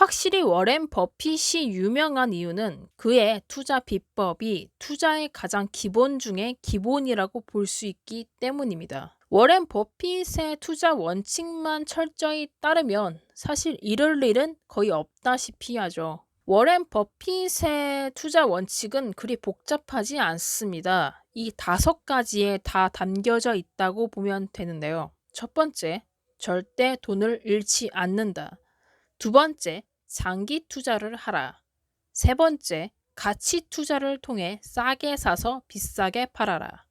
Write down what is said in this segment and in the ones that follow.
확실히 워렌 버핏이 유명한 이유는 그의 투자 비법이 투자의 가장 기본 중에 기본이라고 볼 수 있기 때문입니다. 워렌 버핏의 투자 원칙만 철저히 따르면 사실 이럴 일은 거의 없다시피 하죠. 워렌 버핏의 투자 원칙은 그리 복잡하지 않습니다. 이 5가지에 다 담겨져 있다고 보면 되는데요. 첫 번째, 절대 돈을 잃지 않는다. 두 번째, 장기 투자를 하라. 세 번째, 가치 투자를 통해 싸게 사서 비싸게 팔아라.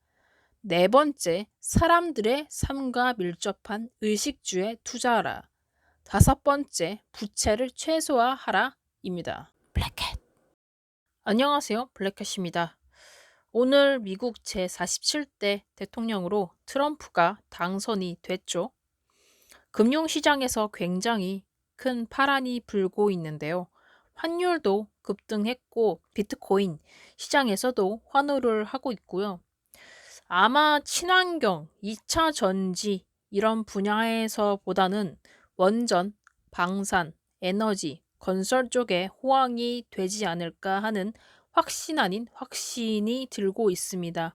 네 번째, 사람들의 삶과 밀접한 의식주에 투자하라. 다섯 번째, 부채를 최소화하라 입니다. 블랙캣. 안녕하세요. 블랙캣입니다. 오늘 미국 제47대 대통령으로 트럼프가 당선이 됐죠. 금융시장에서 굉장히 큰 파란이 불고 있는데요. 환율도 급등했고 비트코인 시장에서도 환호를 하고 있고요. 아마 친환경, 2차 전지 이런 분야에서보다는 원전, 방산, 에너지, 건설 쪽에 호황이 되지 않을까 하는 확신 아닌 확신이 들고 있습니다.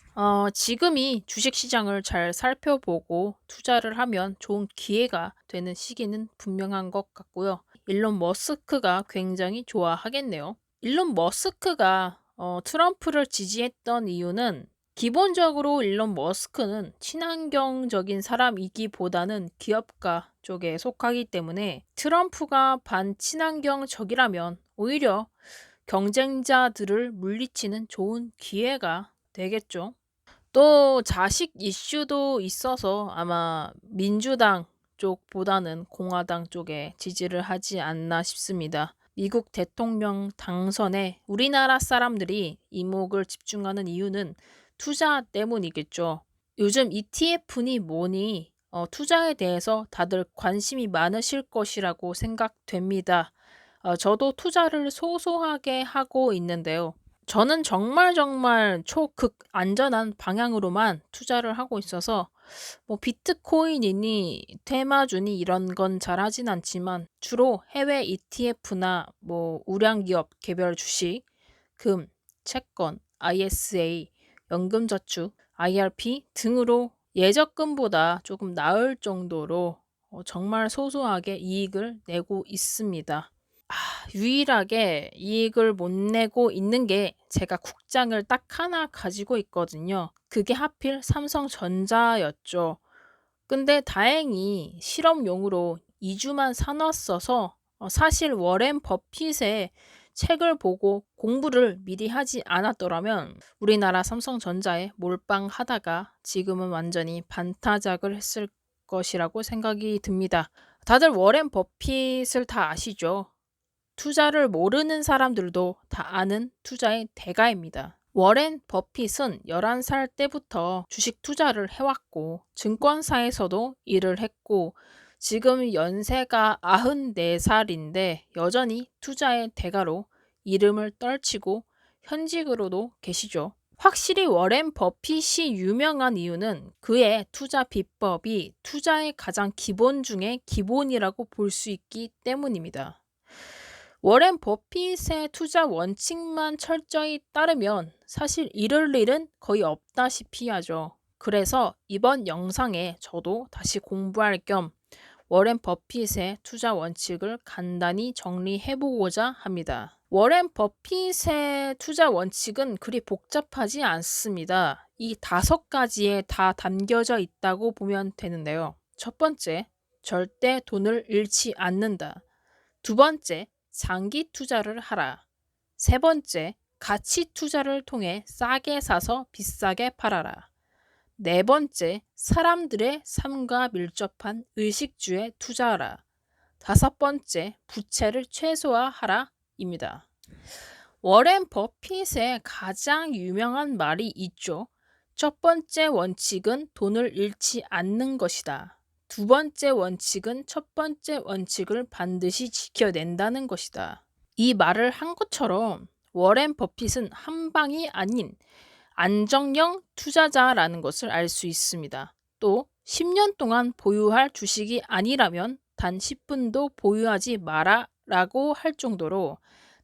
지금이 주식시장을 잘 살펴보고 투자를 하면 좋은 기회가 되는 시기는 분명한 것 같고요. 일론 머스크가 굉장히 좋아하겠네요. 일론 머스크가 트럼프를 지지했던 이유는 기본적으로 일론 머스크는 친환경적인 사람이기보다는 기업가 쪽에 속하기 때문에 트럼프가 반친환경적이라면 오히려 경쟁자들을 물리치는 좋은 기회가 되겠죠. 또 자식 이슈도 있어서 아마 민주당 쪽보다는 공화당 쪽에 지지를 하지 않나 싶습니다. 미국 대통령 당선에 우리나라 사람들이 이목을 집중하는 이유는 투자 때문이겠죠. 요즘 ETF니 뭐니 투자에 대해서 다들 관심이 많으실 것이라고 생각됩니다. 저도 투자를 소소하게 하고 있는데요. 저는 정말 초극 안전한 방향으로만 투자를 하고 있어서 뭐 비트코인이니 테마주니 이런 건 잘하진 않지만 주로 해외 ETF나 뭐 우량기업 개별 주식, 금, 채권, ISA, 연금저축, IRP 등으로 예적금보다 조금 나을 정도로 정말 소소하게 이익을 내고 있습니다. 유일하게 이익을 못 내고 있는 게 제가 국장을 딱 하나 가지고 있거든요. 그게 하필 삼성전자였죠. 근데 다행히 실험용으로 2주만 사놨어서 사실 워렌 버핏의 책을 보고 공부를 미리 하지 않았더라면 우리나라 삼성전자에 몰빵하다가 지금은 완전히 반타작을 했을 것이라고 생각이 듭니다. 다들 워렌 버핏을 다 아시죠? 투자를 모르는 사람들도 다 아는 투자의 대가입니다. 워렌 버핏은 11살 때부터 주식 투자를 해왔고 증권사에서도 일을 했고 지금 연세가 94살인데 여전히 투자의 대가로 이름을 떨치고 현직으로도 계시죠. 확실히 워렌 버핏이 유명한 이유는 그의 투자 비법이 투자의 가장 기본 중에 기본이라고 볼 수 있기 때문입니다. 워렌 버핏의 투자 원칙만 철저히 따르면 사실 이럴 일은 거의 없다시피 하죠. 그래서 이번 영상에 저도 다시 공부할 겸 워렌 버핏의 투자 원칙을 간단히 정리해보고자 합니다. 워렌 버핏의 투자 원칙은 그리 복잡하지 않습니다. 이 5가지에 다 담겨져 있다고 보면 되는데요. 첫 번째, 절대 돈을 잃지 않는다. 두 번째, 장기 투자를 하라. 세 번째, 가치 투자를 통해 싸게 사서 비싸게 팔아라. 네 번째, 사람들의 삶과 밀접한 의식주에 투자하라. 다섯 번째, 부채를 최소화하라 입니다. 워렌 버핏의 가장 유명한 말이 있죠. 첫 번째 원칙은 돈을 잃지 않는 것이다. 두 번째 원칙은 첫 번째 원칙을 반드시 지켜낸다는 것이다. 이 말을 한 것처럼 워렌 버핏은 한 방이 아닌 안정형 투자자라는 것을 알 수 있습니다. 또 10년 동안 보유할 주식이 아니라면 단 10분도 보유하지 마라 라고 할 정도로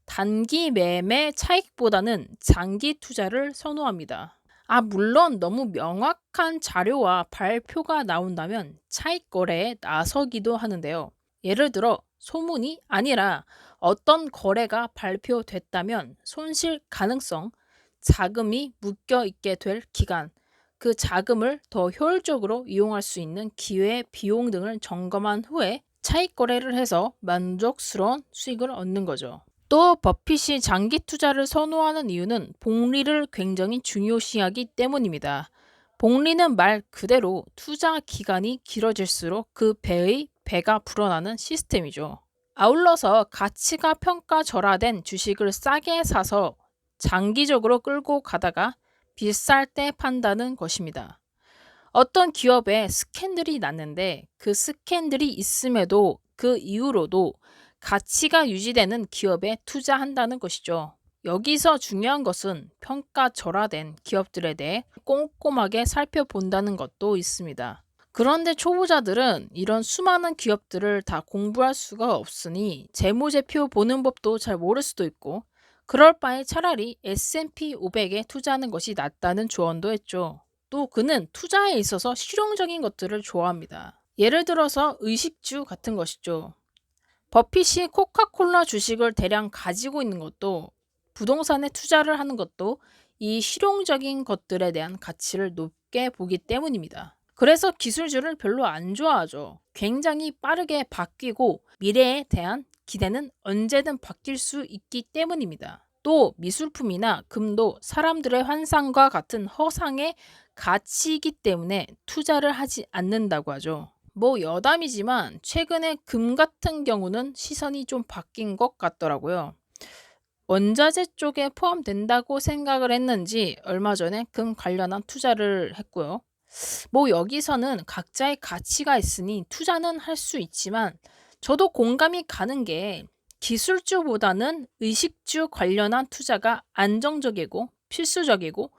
단기 매매 차익보다는 장기 투자를 선호합니다. 물론 너무 명확한 자료와 발표가 나온다면 차익 거래에 나서기도 하는데요. 예를 들어 소문이 아니라 어떤 거래가 발표됐다면 손실 가능성, 자금이 묶여 있게 될 기간, 그 자금을 더 효율적으로 이용할 수 있는 기회, 비용 등을 점검한 후에 차익 거래를 해서 만족스러운 수익을 얻는 거죠. 또 버핏이 장기 투자를 선호하는 이유는 복리를 굉장히 중요시하기 때문입니다. 복리는 말 그대로 투자 기간이 길어질수록 그 배의 배가 불어나는 시스템이죠. 아울러서 가치가 평가절하된 주식을 싸게 사서 장기적으로 끌고 가다가 비쌀 때 판다는 것입니다. 어떤 기업에 스캔들이 났는데 그 스캔들이 있음에도 그 이후로도 가치가 유지되는 기업에 투자한다는 것이죠. 여기서 중요한 것은 평가절하된 기업들에 대해 꼼꼼하게 살펴본다는 것도 있습니다. 그런데 초보자들은 이런 수많은 기업들을 다 공부할 수가 없으니 재무제표 보는 법도 잘 모를 수도 있고 그럴 바에 차라리 S&P 500에 투자하는 것이 낫다는 조언도 했죠. 또 그는 투자에 있어서 실용적인 것들을 좋아합니다. 예를 들어서 의식주 같은 것이죠. 버핏이 코카콜라 주식을 대량 가지고 있는 것도 부동산에 투자를 하는 것도 이 실용적인 것들에 대한 가치를 높게 보기 때문입니다. 그래서 기술주를 별로 안 좋아하죠. 굉장히 빠르게 바뀌고 미래에 대한 기대는 언제든 바뀔 수 있기 때문입니다. 또 미술품이나 금도 사람들의 환상과 같은 허상의 가치이기 때문에 투자를 하지 않는다고 하죠. 여담이지만 최근에 금 같은 경우는 시선이 좀 바뀐 것 같더라고요. 원자재 쪽에 포함된다고 생각을 했는지 얼마 전에 금 관련한 투자를 했고요. 여기서는 각자의 가치가 있으니 투자는 할 수 있지만 저도 공감이 가는 게 기술주보다는 의식주 관련한 투자가 안정적이고 필수적이고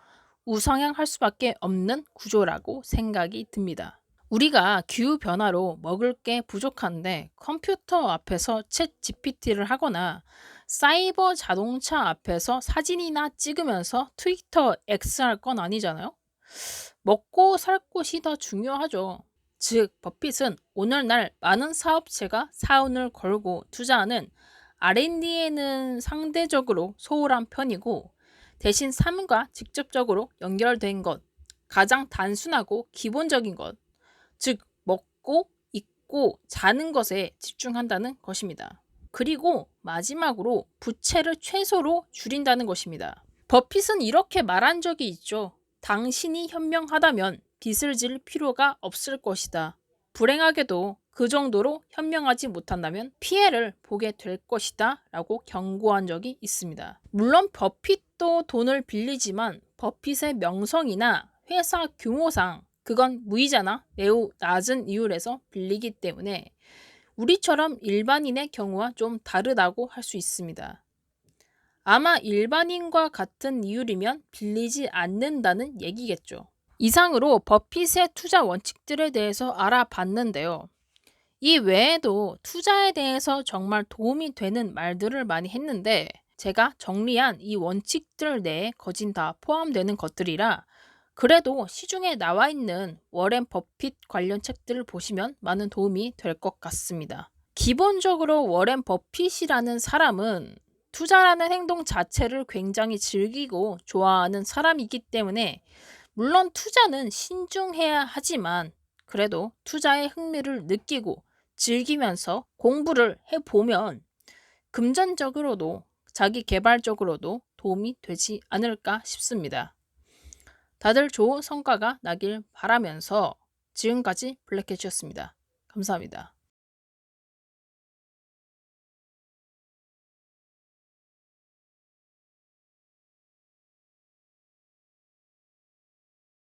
우상향할 수밖에 없는 구조라고 생각이 듭니다. 우리가 기후변화로 먹을 게 부족한데 컴퓨터 앞에서 챗 GPT를 하거나 사이버 자동차 앞에서 사진이나 찍으면서 트위터 X 할 건 아니잖아요? 먹고 살 곳이 더 중요하죠. 즉, 버핏은 오늘날 많은 사업체가 사운을 걸고 투자하는 R&D에는 상대적으로 소홀한 편이고 대신 삶과 직접적으로 연결된 것, 가장 단순하고 기본적인 것, 즉 먹고 입고 자는 것에 집중한다는 것입니다. 그리고 마지막으로 부채를 최소로 줄인다는 것입니다. 버핏은 이렇게 말한 적이 있죠. 당신이 현명하다면 빚을 질 필요가 없을 것이다. 불행하게도 그 정도로 현명하지 못한다면 피해를 보게 될 것이다 라고 경고한 적이 있습니다. 물론 버핏도 돈을 빌리지만 버핏의 명성이나 회사 규모상 그건 무이자나 매우 낮은 이율에서 빌리기 때문에 우리처럼 일반인의 경우와 좀 다르다고 할 수 있습니다. 아마 일반인과 같은 이율이면 빌리지 않는다는 얘기겠죠. 이상으로 버핏의 투자 원칙들에 대해서 알아봤는데요. 이 외에도 투자에 대해서 정말 도움이 되는 말들을 많이 했는데 제가 정리한 이 원칙들 내에 거진 다 포함되는 것들이라 그래도 시중에 나와 있는 워렌 버핏 관련 책들을 보시면 많은 도움이 될 것 같습니다. 기본적으로 워렌 버핏이라는 사람은 투자라는 행동 자체를 굉장히 즐기고 좋아하는 사람이기 때문에 물론 투자는 신중해야 하지만 그래도 투자에 흥미를 느끼고 즐기면서 공부를 해보면 금전적으로도 자기 개발적으로도 도움이 되지 않을까 싶습니다. 다들 좋은 성과가 나길 바라면서 지금까지 블랙캣이었습니다. 감사합니다.